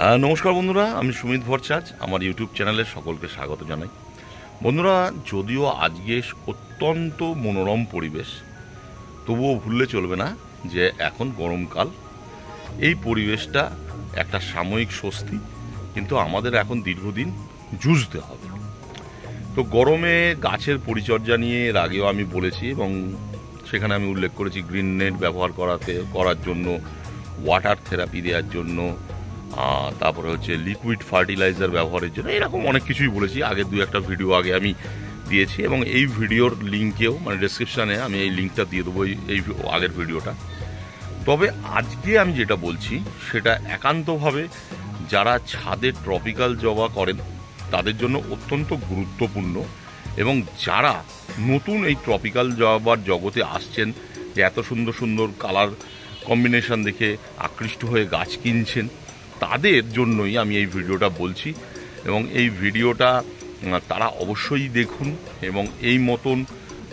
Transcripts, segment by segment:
নমস্কার বন্ধুরা, আমি সুমিত ভট্টাচার্য। আমার ইউটিউব চ্যানেলে সকলকে স্বাগত জানাই। বন্ধুরা, যদিও আজকে অত্যন্ত মনোরম পরিবেশ, তবুও ভুললে চলবে না যে এখন গরমকাল। এই পরিবেশটা একটা সাময়িক স্বস্তি, কিন্তু আমাদের এখন দীর্ঘদিন জুঝতে হবে। তো গরমে গাছের পরিচর্যা নিয়ে এর আগেও আমি বলেছি এবং সেখানে আমি উল্লেখ করেছি গ্রিন নেট ব্যবহার করার জন্য, ওয়াটার থেরাপি দেওয়ার জন্য, তারপরে হচ্ছে লিকুইড ফার্টিলাইজার ব্যবহারের জন্য, এরকম অনেক কিছুই বলেছি। আগে দু একটা ভিডিও আগে আমি দিয়েছি এবং এই ভিডিওর লিঙ্কেও মানে ডেসক্রিপশানে আমি এই লিঙ্কটা দিয়ে দেবো, এই আগের ভিডিওটা। তবে আজকে আমি যেটা বলছি সেটা একান্তভাবে যারা ছাদে ট্রপিক্যাল জবা করেন তাদের জন্য অত্যন্ত গুরুত্বপূর্ণ, এবং যারা নতুন এই ট্রপিক্যাল জবার জগতে আসছেন, যে এত সুন্দর সুন্দর কালার কম্বিনেশন দেখে আকৃষ্ট হয়ে গাছ কিনছেন, তাদের জন্যই আমি এই ভিডিওটা বলছি। এবং এই ভিডিওটা তারা অবশ্যই দেখুন এবং এই মতন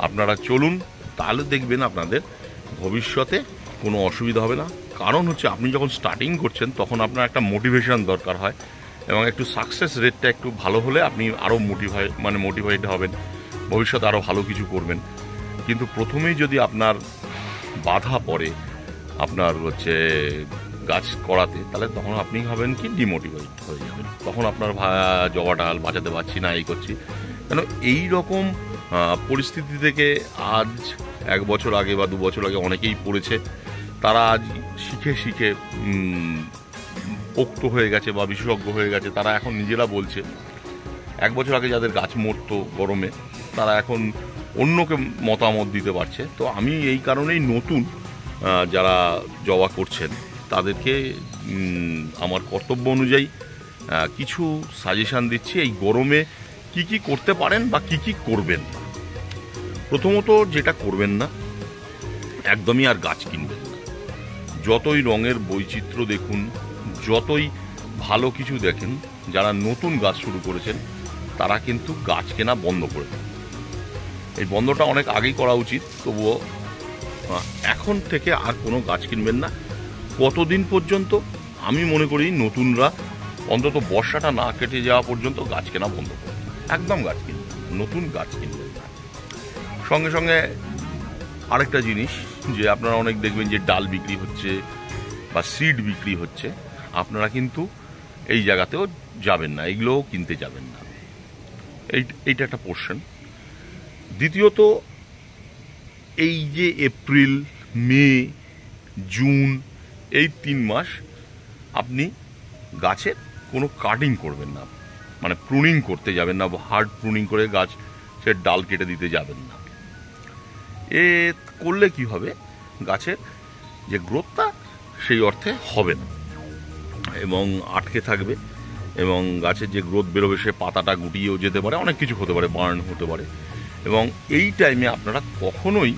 আপনারা চলুন, তাহলে দেখবেন আপনাদের ভবিষ্যতে কোনো অসুবিধা হবে না। কারণ হচ্ছে আপনি যখন স্টার্টিং করছেন তখন আপনার একটা মোটিভেশন দরকার হয়, এবং একটু সাকসেস রেটটা একটু ভালো হলে আপনি আরও মোটিভেট হবেন, ভবিষ্যতে আরও ভালো কিছু করবেন। কিন্তু প্রথমেই যদি আপনার বাধা পড়ে আপনার হচ্ছে গাছ করাতে, তাহলে তখন আপনি ভাবেন কি ডিমোটিভেট হয়ে যাবেন, তখন আপনার জবাটা বাঁচাতে পারছি না, এই করছি। কেন এই রকম পরিস্থিতি থেকে আজ 1 বছর আগে বা 2 বছর আগে অনেকেই পড়েছে, তারা আজ শিখে শিখে পোক্ত হয়ে গেছে বা বিশেষজ্ঞ হয়ে গেছে। তারা এখন নিজেরা বলছে 1 বছর আগে যাদের গাছ মরতো গরমে, তারা এখন অন্যকে মতামত দিতে পারছে। তো আমি এই কারণেই নতুন যারা জবা করছেন তাদেরকে আমার কর্তব্য অনুযায়ী কিছু সাজেশান দিচ্ছি এই গরমে কি কি করতে পারেন বা কি কি করবেন না। প্রথমত যেটা করবেন না, একদমই আর গাছ কিনবেন না। যতই রঙের বৈচিত্র্য দেখুন, যতই ভালো কিছু দেখেন, যারা নতুন গাছ শুরু করেছেন তারা কিন্তু গাছ কেনা বন্ধ করে দেন। এই বন্ধটা অনেক আগেই করা উচিত, তবুও এখন থেকে আর কোনো গাছ কিনবেন না। কতদিন পর্যন্ত? আমি মনে করি নতুনরা অন্তত বর্ষাটা না কেটে যাওয়া পর্যন্ত গাছ কেনা বন্ধ করবে, একদম গাছ কিনবেন, নতুন গাছ কিনবেন না। সঙ্গে সঙ্গে আরেকটা জিনিস, যে আপনারা অনেক দেখবেন যে ডাল বিক্রি হচ্ছে বা সিড বিক্রি হচ্ছে, আপনারা কিন্তু এই জায়গাতেও যাবেন না, এইগুলোও কিনতে যাবেন না। এইটা একটা পোর্শন। দ্বিতীয়ত, এই যে এপ্রিল, মে, জুন, এই 3 মাস আপনি গাছের কোনো কাটিং করবেন না, মানে প্রুনিং করতে যাবেন না, হার্ড প্রুনিং করে গাছের ডাল কেটে দিতে যাবেন না। এ করলে কি হবে, গাছের যে গ্রোথটা সেই অর্থে হবে না এবং আটকে থাকবে, এবং গাছের যে গ্রোথ বেরোবে সে পাতাটা গুটিয়েও যেতে পারে, অনেক কিছু হতে পারে, বার্ন হতে পারে। এবং এই টাইমে আপনারা কখনোই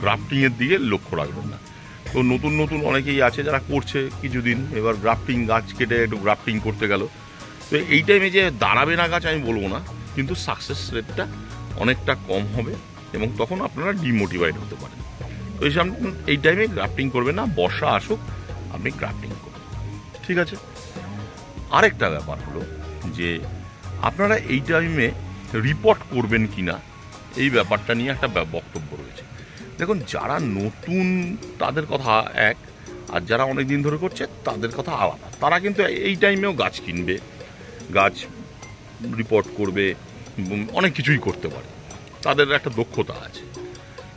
গ্রাফটিংয়ের দিকে লক্ষ্য রাখবেন না। তো নতুন নতুন অনেকেই আছে যারা করছে কিছুদিন, এবার গ্রাফটিং, গাছ কেটে একটু গ্রাফটিং করতে গেল। তো এই টাইমে যে দাঁড়াবে না গাছ আমি বলবো না, কিন্তু সাকসেস রেটটা অনেকটা কম হবে এবং তখন আপনারা ডিমোটিভেট হতে পারেন। তো এই টাইমে গ্রাফটিং করবেন না, বর্ষা আসুক আপনি গ্রাফটিং করবেন, ঠিক আছে? আরেকটা ব্যাপার হলো যে আপনারা এই টাইমে রিপোর্ট করবেন কি না, এই ব্যাপারটা নিয়ে একটা বক্তব্য রয়েছে। দেখুন, যারা নতুন তাদের কথা এক, আর যারা অনেক দিন ধরে করছে তাদের কথা আলাদা। তারা কিন্তু এই টাইমেও গাছ কিনবে, গাছ রিপোর্ট করবে, অনেক কিছুই করতে পারে, তাদের একটা দক্ষতা আছে।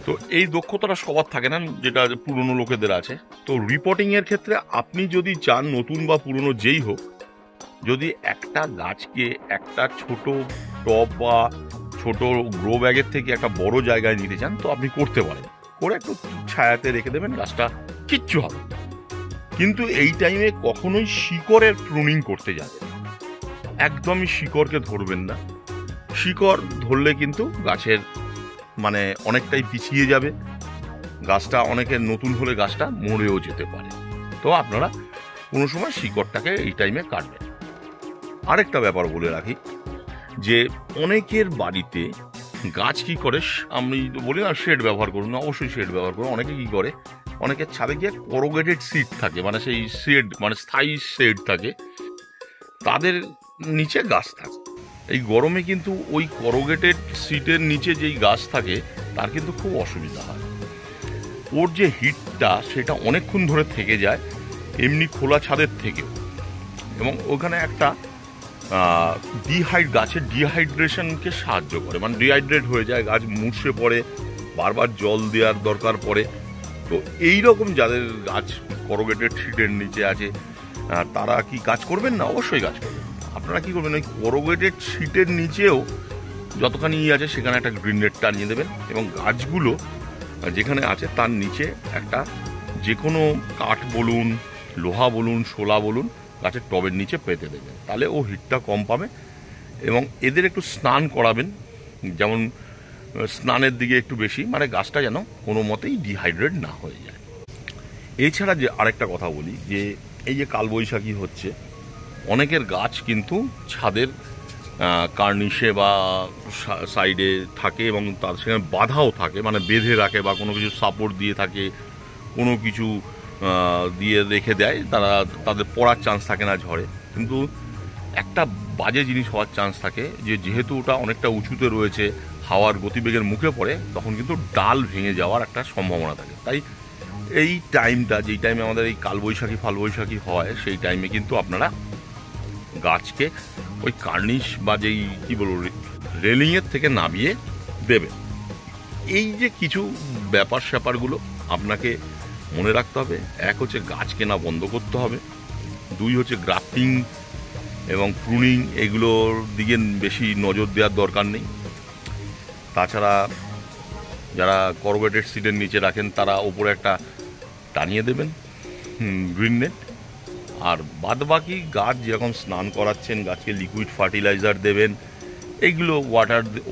তো এই দক্ষতাটা সবার থাকে না, যেটা পুরনো লোকেদের আছে। তো রিপোর্টিংয়ের ক্ষেত্রে আপনি যদি চান, নতুন বা পুরনো যেই হোক, যদি একটা গাছকে একটা ছোট টব বা ছোট গ্রো ব্যাগের থেকে একটা বড় জায়গায় নিতে চান, তো আপনি করতে পারেন, করে একটু ছায়াতে রেখে দেবেন, গাছটা কিচ্ছু হবে। কিন্তু এই টাইমে কখনোই শিকড়ের প্রুনিং করতে যাবেন, একদমই শিকড়কে ধরবেন না। শিকড় ধরলে কিন্তু গাছের মানে অনেকটাই পিছিয়ে যাবে, গাছটা অনেকের নতুন হলে গাছটা মরেও যেতে পারে। তো আপনারা কোনো সময় শিকড়টাকে এই টাইমে কাটবেন। আরেকটা ব্যাপার বলে রাখি, যে অনেকের বাড়িতে গাছ কি করে, আমি বলি না শেড ব্যবহার করুন না, অবশ্যই শেড ব্যবহার করুন। অনেকে কি করে, অনেকের ছাদে গিয়ে করোগেটেড সিট থাকে, মানে সেই শেড, মানে স্থায়ী শেড থাকে, তাদের নিচে গাছ থাকে। এই গরমে কিন্তু ওই করোগেটেড সিটের নিচে যেই গাছ থাকে তার কিন্তু খুব অসুবিধা হয়। ওর যে হিটটা সেটা অনেকক্ষণ ধরে থেকে যায় এমনি খোলা ছাদের থেকেও, এবং ওখানে একটা গাছের ডিহাইড্রেশনকে সাহায্য করে, মানে ডিহাইড্রেট হয়ে যায়, গাছ মুর্শে পড়ে, বারবার জল দেওয়ার দরকার পড়ে। তো এই রকম যাদের গাছ করোগেটেড সিটের নিচে আছে তারা কি কাজ করবেন না? অবশ্যই কাজ করবেন। আপনারা কি করবেন, ওই করোগেটেড সিটের নিচেও যতখানি আছে সেখানে একটা গ্রিন নেট টানিয়ে দেবেন, এবং গাছগুলো যেখানে আছে তার নিচে একটা যে কোনো কাঠ বলুন, লোহা বলুন, শোলা বলুন, গাছের টবের নিচে পেতে দেবেন, তাহলে ও হিটটা কম পাবে। এবং এদের একটু স্নান করাবেন, যেমন স্নানের দিকে একটু বেশি, মানে গাছটা যেন কোনো মতেই ডিহাইড্রেট না হয়ে যায়। এছাড়া যে আরেকটা কথা বলি, যে এই যে কালবৈশাখী হচ্ছে, অনেকের গাছ কিন্তু ছাদের কার্নিশে বা সাইডে থাকে এবং তার সেখানে বাঁধাও থাকে, মানে বেঁধে রাখে বা কোনো কিছু সাপোর্ট দিয়ে থাকে, কোনো কিছু দিয়ে রেখে দেয়, তাদের পড়ার চান্স থাকে না ঝড়ে। কিন্তু একটা বাজে জিনিস হওয়ার চান্স থাকে, যেহেতু ওটা অনেকটা উঁচুতে রয়েছে, হাওয়ার গতিবেগের মুখে পড়ে, তখন কিন্তু ডাল ভেঙে যাওয়ার একটা সম্ভাবনা থাকে। তাই এই টাইমটা, যেই টাইমে আমাদের এই কালবৈশাখী ফালবৈশাখী হয়, সেই টাইমে কিন্তু আপনারা গাছকে ওই কার্নিশ বা যেই কী বলবো রেলিংয়ের থেকে নামিয়ে দেবেন। এই যে কিছু ব্যাপার স্যাপারগুলো আপনাকে মনে রাখতে হবে। এক হচ্ছে গাছ কেনা বন্ধ করতে হবে, দুই হচ্ছে গ্রাফটিং এবং প্রুনিং, এগুলোর দিকে বেশি নজর দেওয়ার দরকার নেই। তাছাড়া যারা করোগেটেড সিটের নিচে রাখেন তারা ওপরে একটা টানিয়ে দেবেন গ্রিন নেট। আর বাদ বাকি গাছ যেরকম স্নান করাচ্ছেন, গাছকে লিকুইড ফার্টিলাইজার দেবেন, এইগুলো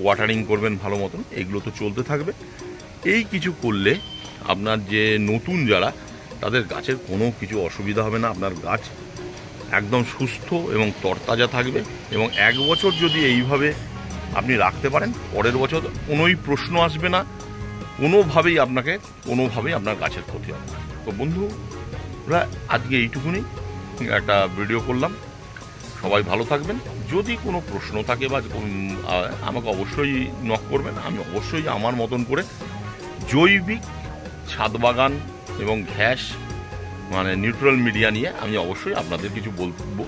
ওয়াটারিং করবেন ভালো মতন, এগুলো তো চলতে থাকবে। এই কিছু করলে আপনার যে নতুন যারা, তাদের গাছের কোনো কিছু অসুবিধা হবে না, আপনার গাছ একদম সুস্থ এবং তরতাজা থাকবে। এবং 1 বছর যদি এইভাবে আপনি রাখতে পারেন, পরের বছর কোনোই প্রশ্ন আসবে না, কোনোভাবেই আপনার গাছের ক্ষতি হবে না। তো বন্ধুরা, আজকে এইটুকুনি একটা ভিডিও করলাম। সবাই ভালো থাকবেন। যদি কোনো প্রশ্ন থাকে বা আমাকে অবশ্যই নক করবেন, আমি অবশ্যই আমার মতন করে জৈবিক ছাদ বাগান এবং ঘ্যাস, মানে নিউট্রাল মিডিয়া নিয়ে আমি অবশ্যই আপনাদের কিছু বলবো।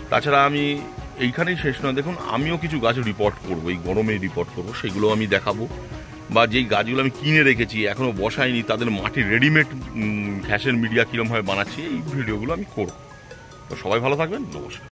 তাছাড়া আমি এইখানেই শেষ নয়, দেখুন আমিও কিছু গাছ রিপোর্ট করবো, এই গরমে রিপোর্ট করবো, সেগুলো আমি দেখাবো। বা যেই গাছগুলো আমি কিনে রেখেছি এখনও বসাইনি, তাদের মাটির রেডিমেড ঘ্যাসের মিডিয়া কীরকমভাবে বানাচ্ছি, এই ভিডিওগুলো আমি করব। তো সবাই ভালো থাকবেন, নমস্কার।